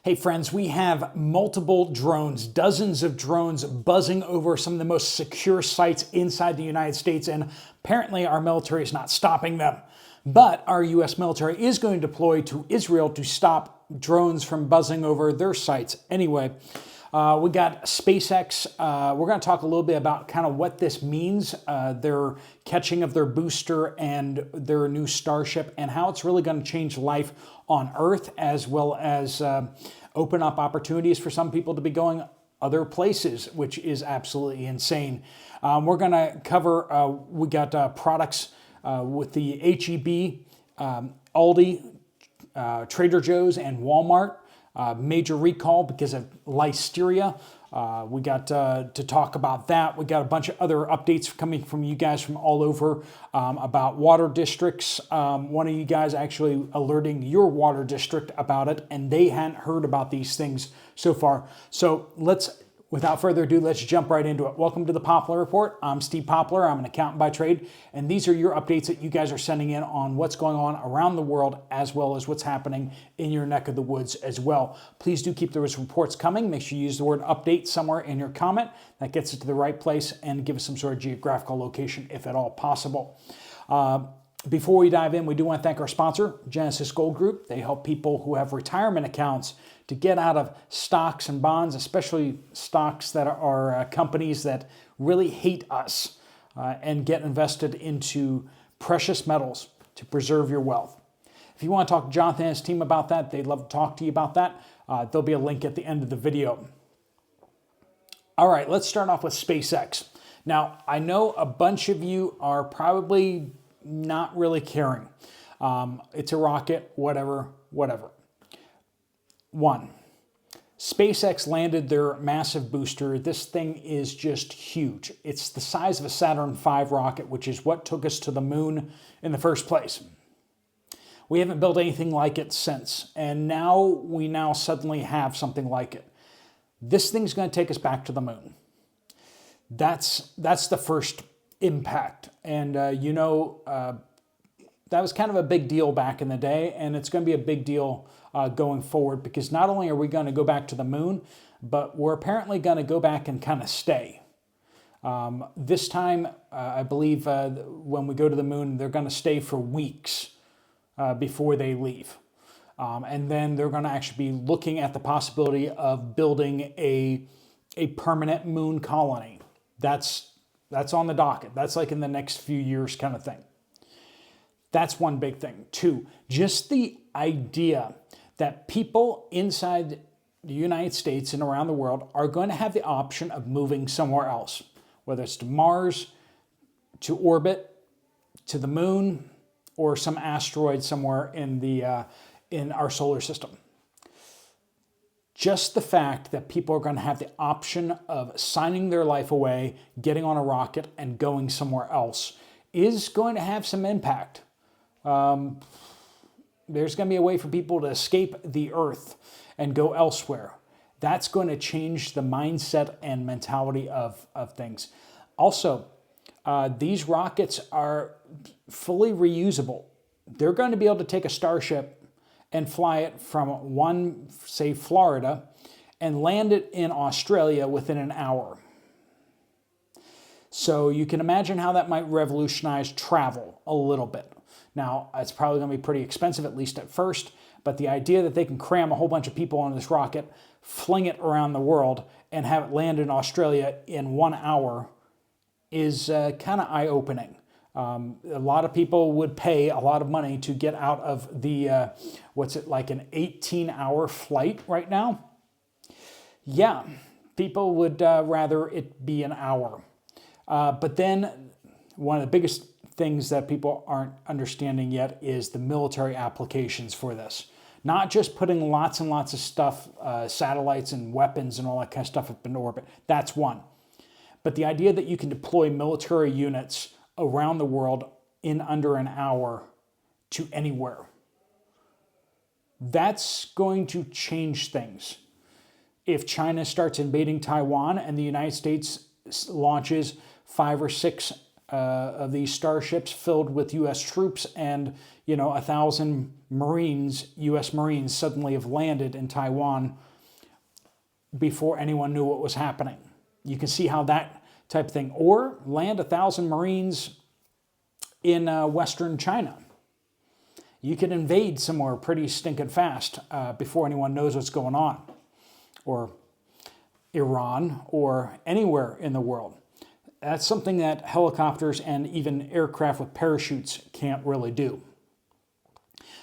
Hey friends, we have multiple drones, dozens of drones buzzing over some of the most secure sites inside the United States, and apparently our military is not stopping them. But our US military is going to deploy to Israel to stop drones from buzzing over their sites. Anyway, we got SpaceX. We're going to talk a little bit about kind of what this means, their catching of their booster and their new Starship, and how it's really going to change life on Earth, as well as open up opportunities for some people to be going other places, which is absolutely insane. We're going to cover, we got products with the HEB, Aldi, Trader Joe's, and Walmart. Major recall because of listeria. We got to talk about that. We got a bunch of other updates coming from you guys from all over about water districts. One of you guys actually alerting your water district about it, and they hadn't heard about these things so far. So without further ado, let's jump right into it. Welcome to the Poplar Report. I'm Steve Poplar. I'm an accountant by trade, and these are your updates that you guys are sending in on what's going on around the world, as well as what's happening in your neck of the woods as well. Please do keep those reports coming. Make sure you use the word update somewhere in your comment. That gets it to the right place, and give us some sort of geographical location if at all possible. Before we dive in, we do want to thank our sponsor, Genesis Gold Group. They help people who have retirement accounts to get out of stocks and bonds, especially stocks that are companies that really hate us, and get invested into precious metals to preserve your wealth. If you want to talk to Jonathan and his team about that, they'd love to talk to you about that. There'll be a link at the end of the video. All right, let's start off with SpaceX. Now, I know a bunch of you are probably not really caring. It's a rocket, whatever. One, SpaceX landed their massive booster. This thing is just huge. It's the size of a Saturn V rocket, which is what took us to the moon in the first place. We haven't built anything like it since, and now we suddenly have something like it. This thing's going to take us back to the moon. That's the first impact, and that was kind of a big deal back in the day, and it's going to be a big deal going forward, because not only are we going to go back to the moon, but we're apparently going to go back and kind of stay. This time, I believe when we go to the moon, they're going to stay for weeks before they leave. And then they're going to actually be looking at the possibility of building a permanent moon colony. That's on the docket. That's like in the next few years kind of thing. That's one big thing. Two, just the idea that people inside the United States and around the world are going to have the option of moving somewhere else, whether it's to Mars, to orbit, to the moon, or some asteroid somewhere in our solar system. Just the fact that people are going to have the option of signing their life away, getting on a rocket, and going somewhere else is going to have some impact. There's going to be a way for people to escape the Earth and go elsewhere. That's going to change the mindset and mentality of things. Also, these rockets are fully reusable. They're going to be able to take a Starship and fly it from say Florida, and land it in Australia within an hour. So you can imagine how that might revolutionize travel a little bit. Now, it's probably going to be pretty expensive, at least at first, but the idea that they can cram a whole bunch of people on this rocket, fling it around the world, and have it land in Australia in 1 hour is kind of eye-opening. A lot of people would pay a lot of money to get out of the, like an 18-hour flight right now? Yeah, people would rather it be an hour. But then one of the biggest things that people aren't understanding yet is the military applications for this. Not just putting lots and lots of stuff, satellites and weapons and all that kind of stuff up in orbit. That's one. But the idea that you can deploy military units around the world in under an hour to anywhere. That's going to change things. If China starts invading Taiwan and the United States launches 5 or 6 of these starships filled with U.S. troops, and 1,000 Marines, U.S. Marines, suddenly have landed in Taiwan before anyone knew what was happening. You can see how that type of thing, or land 1,000 Marines in Western China. You can invade somewhere pretty stinking fast before anyone knows what's going on, or Iran, or anywhere in the world. That's something that helicopters and even aircraft with parachutes can't really do.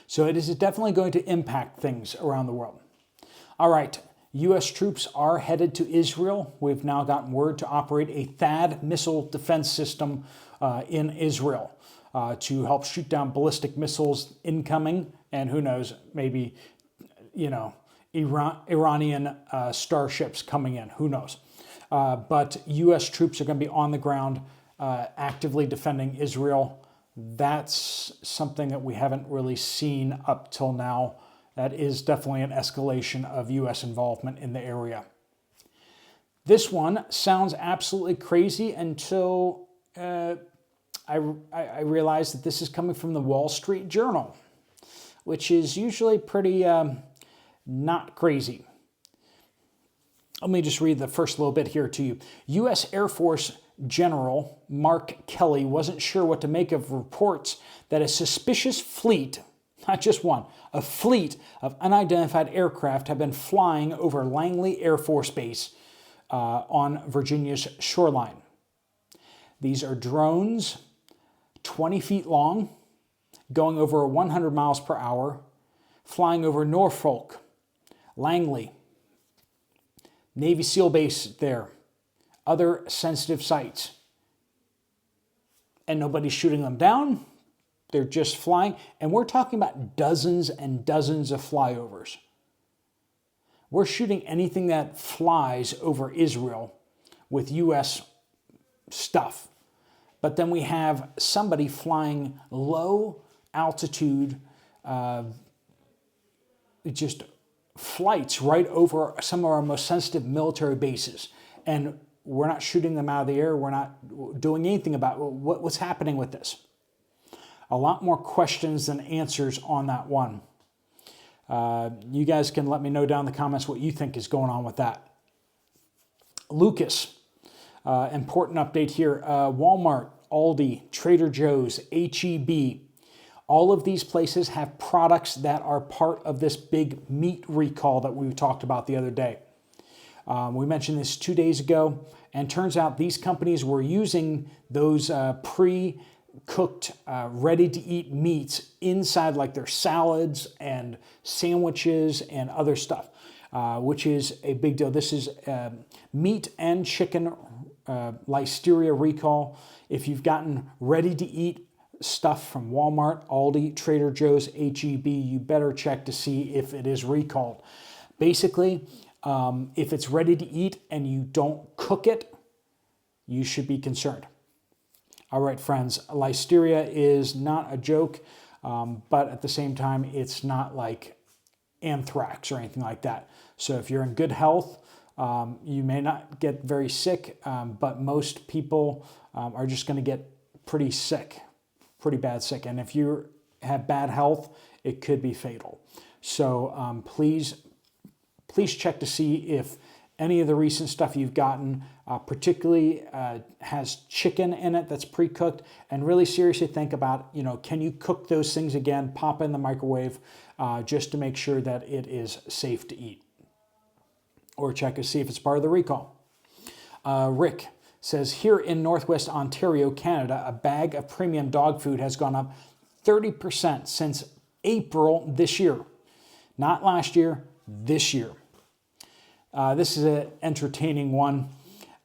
So it is definitely going to impact things around the world. All right, U.S. troops are headed to Israel. We've now gotten word to operate a THAAD missile defense system in Israel to help shoot down ballistic missiles incoming, and who knows, maybe, Iranian starships coming in, who knows. But U.S. troops are going to be on the ground actively defending Israel. That's something that we haven't really seen up till now. That is definitely an escalation of U.S. involvement in the area. This one sounds absolutely crazy until I realized that this is coming from the Wall Street Journal, which is usually pretty not crazy. Let me just read the first little bit here to you. U.S. Air Force General Mark Kelly wasn't sure what to make of reports that a suspicious fleet, not just one, a fleet of unidentified aircraft have been flying over Langley Air Force Base on Virginia's shoreline. These are drones, 20 feet long, going over 100 miles per hour, flying over Norfolk, Langley, Navy SEAL base there, other sensitive sites. And nobody's shooting them down. They're just flying. And we're talking about dozens and dozens of flyovers. We're shooting anything that flies over Israel with U.S. stuff. But then we have somebody flying low altitude, just flights right over some of our most sensitive military bases. And we're not shooting them out of the air. We're not doing anything about what's happening with this. A lot more questions than answers on that one. You guys can let me know down in the comments what you think is going on with that. Lucas, important update here. Walmart, Aldi, Trader Joe's, H-E-B, all of these places have products that are part of this big meat recall that we talked about the other day. We mentioned this 2 days ago, and turns out these companies were using those pre-cooked, ready-to-eat meats inside like their salads and sandwiches and other stuff, which is a big deal. This is meat and chicken listeria recall. If you've gotten ready-to-eat stuff from Walmart, Aldi, Trader Joe's, H-E-B, you better check to see if it is recalled. Basically, if it's ready to eat and you don't cook it, you should be concerned. All right, friends, listeria is not a joke, but at the same time, it's not like anthrax or anything like that. So if you're in good health, you may not get very sick, but most people are just going to get pretty sick, pretty bad sick. And if you have bad health, it could be fatal. So please check to see if any of the recent stuff you've gotten particularly has chicken in it that's pre-cooked, and really seriously think about, can you cook those things again, pop in the microwave just to make sure that it is safe to eat. Or check to see if it's part of the recall. Rick says, here in Northwest Ontario, Canada, a bag of premium dog food has gone up 30% since April this year. Not last year, this year. This is an entertaining one.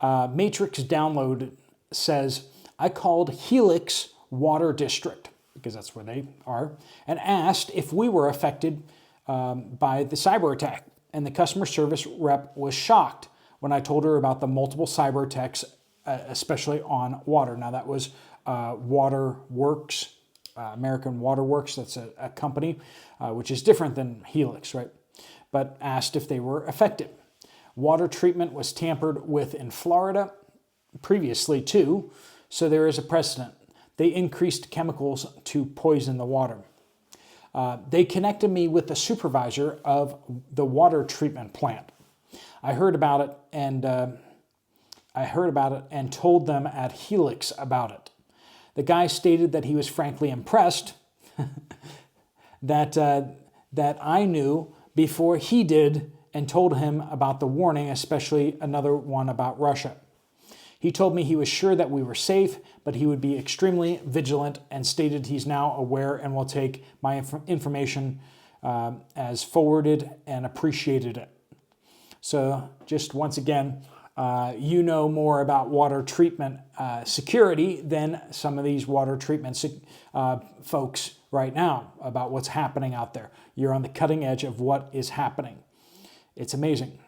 Matrix Download says, I called Helix Water District, because that's where they are, and asked if we were affected by the cyber attack. And the customer service rep was shocked when I told her about the multiple cyber attacks, especially on water. Now that was Waterworks, American Waterworks. That's a company which is different than Helix, right? But asked if they were affected. Water treatment was tampered with in Florida previously too. So there is a precedent. They increased chemicals to poison the water. They connected me with the supervisor of the water treatment plant. I heard about it and told them at Helix about it. The guy stated that he was frankly impressed that I knew before he did, and told him about the warning, especially another one about Russia. He told me he was sure that we were safe, but he would be extremely vigilant, and stated he's now aware and will take my information as forwarded and appreciated it. So just once again, you know more about water treatment security than some of these water treatment folks right now about what's happening out there. You're on the cutting edge of what is happening. It's amazing.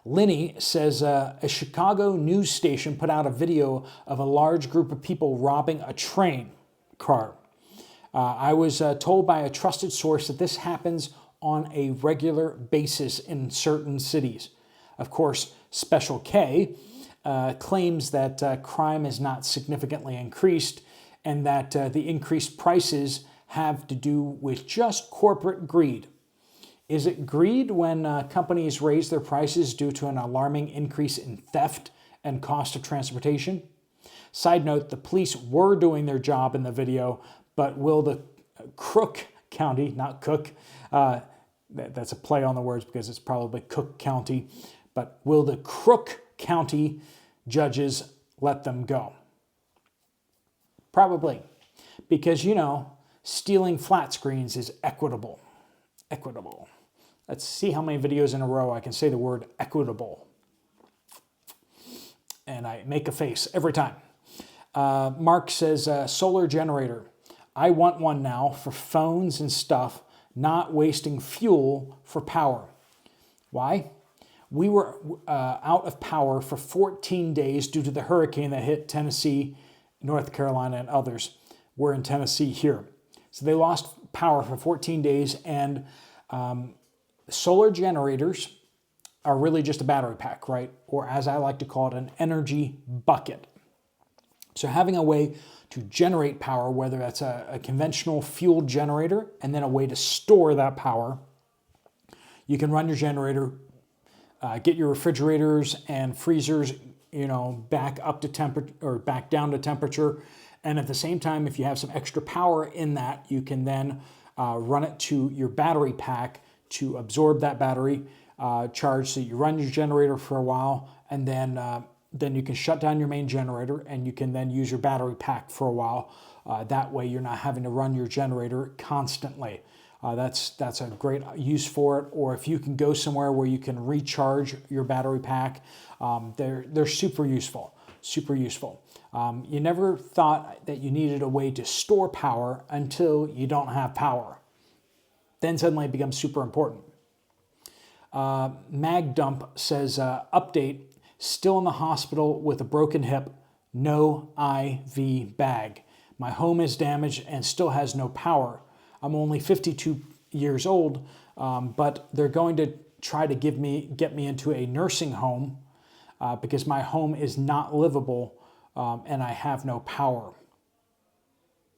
Lenny says a Chicago news station put out a video of a large group of people robbing a train car. I was told by a trusted source that this happens on a regular basis in certain cities. Of course, Special K claims that crime is not significantly increased, and that the increased prices have to do with just corporate greed. Is it greed when companies raise their prices due to an alarming increase in theft and cost of transportation? Side note, the police were doing their job in the video, but will the Crook County, not Cook, that's a play on the words because it's probably Cook County, but will the Crook County judges let them go? Probably, because, you know, stealing flat screens is equitable. Equitable. Let's see how many videos in a row I can say the word equitable. And I make a face every time. Mark says, solar generator. I want one now for phones and stuff, not wasting fuel for power. Why? We were out of power for 14 days due to the hurricane that hit Tennessee, North Carolina, and others. We're in Tennessee here. So they lost power for 14 days, and solar generators are really just a battery pack, right? Or as I like to call it, an energy bucket. So having a way to generate power, whether that's a conventional fuel generator and then a way to store that power, you can run your generator, get your refrigerators and freezers, you know, back up to temperature or back down to temperature. And at the same time, if you have some extra power in that, you can then run it to your battery pack to absorb that battery charge. So you run your generator for a while, and then you can shut down your main generator, and you can then use your battery pack for a while. That way you're not having to run your generator constantly. That's a great use for it. Or if you can go somewhere where you can recharge your battery pack, they're super useful, super useful. You never thought that you needed a way to store power until you don't have power. Then suddenly it becomes super important. Magdump says, update, still in the hospital with a broken hip, no IV bag. My home is damaged and still has no power. I'm only 52 years old, but they're going to try to get me into a nursing home because my home is not livable and I have no power.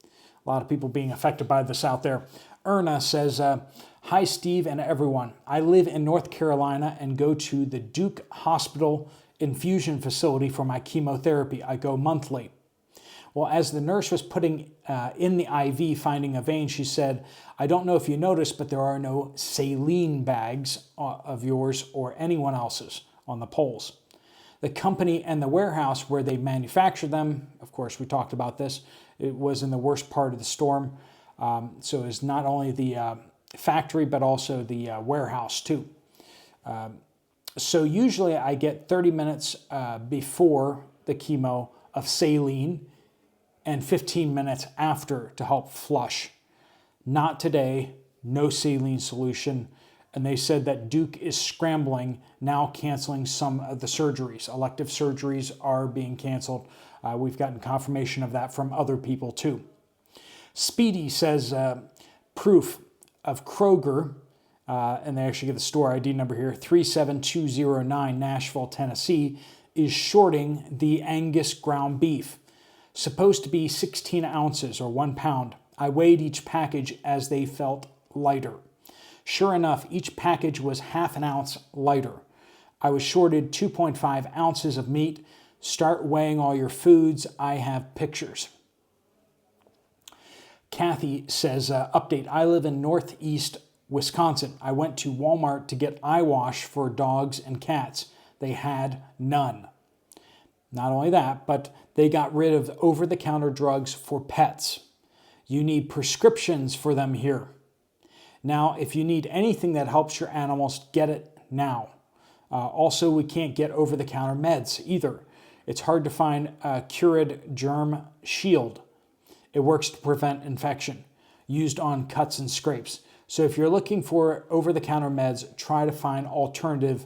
A lot of people being affected by this out there. Erna says, hi, Steve and everyone. I live in North Carolina and go to the Duke Hospital infusion facility for my chemotherapy. I go monthly. Well, as the nurse was putting in the IV, finding a vein, she said, I don't know if you noticed, but there are no saline bags of yours or anyone else's on the poles. The company and the warehouse where they manufacture them, of course, we talked about this, it was in the worst part of the storm. So it's not only the factory, but also the warehouse too. So usually I get 30 minutes before the chemo of saline and 15 minutes after to help flush. Not today, no saline solution. And they said that Duke is scrambling, now canceling some of the surgeries. Elective surgeries are being canceled. We've gotten confirmation of that from other people too. Speedy says, proof of Kroger, and they actually give the store ID number here, 37209 Nashville, Tennessee, is shorting the Angus ground beef. Supposed to be 16 ounces or 1 pound. I weighed each package as they felt lighter. Sure enough, each package was half an ounce lighter. I was shorted 2.5 ounces of meat. Start weighing all your foods. I have pictures. Kathy says, update, I live in northeast Wisconsin. I went to Walmart to get eye wash for dogs and cats. They had none. Not only that, but they got rid of over-the-counter drugs for pets. You need prescriptions for them here. Now, if you need anything that helps your animals, get it now. Also, we can't get over-the-counter meds either. It's hard to find a Cured Germ Shield. It works to prevent infection, used on cuts and scrapes. So if you're looking for over-the-counter meds, try to find alternatives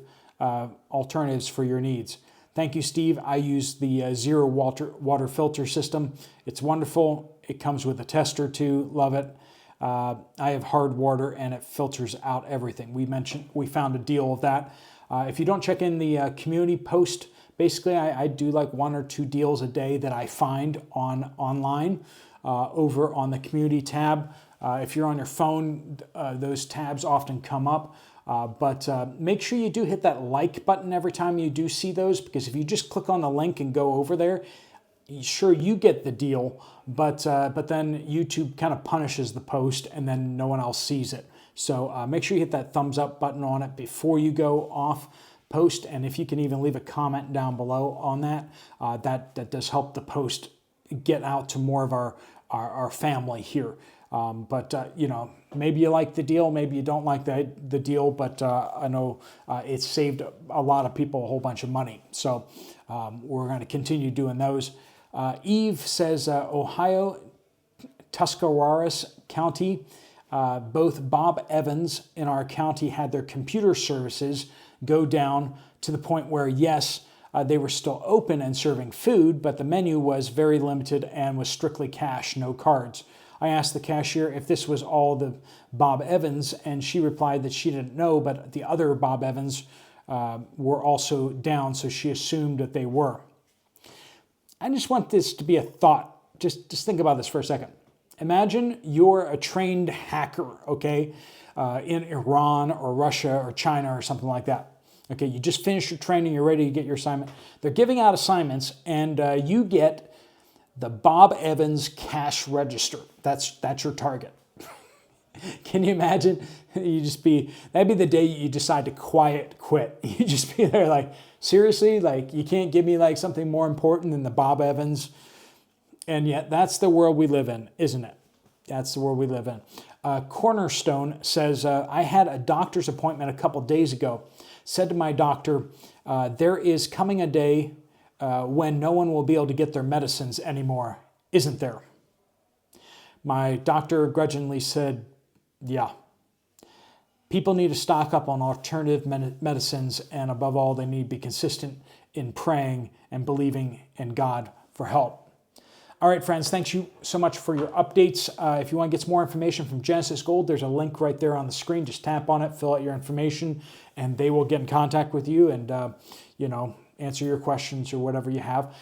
for your needs. Thank you, Steve. I use the Zero water filter system. It's wonderful. It comes with a tester too. Love it. I have hard water and it filters out everything. We found a deal of that. If you don't check in the community post, basically I do like 1 or 2 deals a day that I find online over on the community tab. If you're on your phone, those tabs often come up. But make sure you do hit that like button every time you do see those, because if you just click on the link and go over there, sure, you get the deal, but then YouTube kind of punishes the post and then no one else sees it. So make sure you hit that thumbs up button on it before you go off post. And if you can even leave a comment down below on that, that does help the post get out to more of our family here. You know, maybe you like the deal, maybe you don't like the deal, but I know it's saved a lot of people a whole bunch of money. So we're going to continue doing those. Eve says, Ohio, Tuscarawas County, both Bob Evans in our county had their computer services go down to the point where, yes, they were still open and serving food, but the menu was very limited and was strictly cash, no cards. I asked the cashier if this was all the Bob Evans, and she replied that she didn't know, but the other Bob Evans were also down, so she assumed that they were. I just want this to be a thought. Just think about this for a second. Imagine you're a trained hacker, okay, in Iran or Russia or China or something like that. Okay, you just finished your training, you're ready to get your assignment. They're giving out assignments, and you get the Bob Evans cash register. That's your target. Can you imagine? That'd be the day you decide to quit. You just be there like, seriously? Like, you can't give me like something more important than the Bob Evans? And yet that's the world we live in, isn't it? That's the world we live in. Cornerstone says, I had a doctor's appointment a couple days ago. Said to my doctor, there is coming a day when no one will be able to get their medicines anymore, isn't there? My doctor grudgingly said, yeah. People need to stock up on alternative medicines, and above all, they need to be consistent in praying and believing in God for help. All right, friends, thanks you so much for your updates. If you want to get some more information from Genesis Gold, there's a link right there on the screen. Just tap on it, fill out your information, and they will get in contact with you and, answer your questions or whatever you have.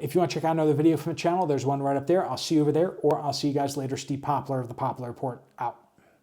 If you want to check out another video from the channel, there's one right up there. I'll see you over there, or I'll see you guys later. Steve Poplar of the Poplar Report, out.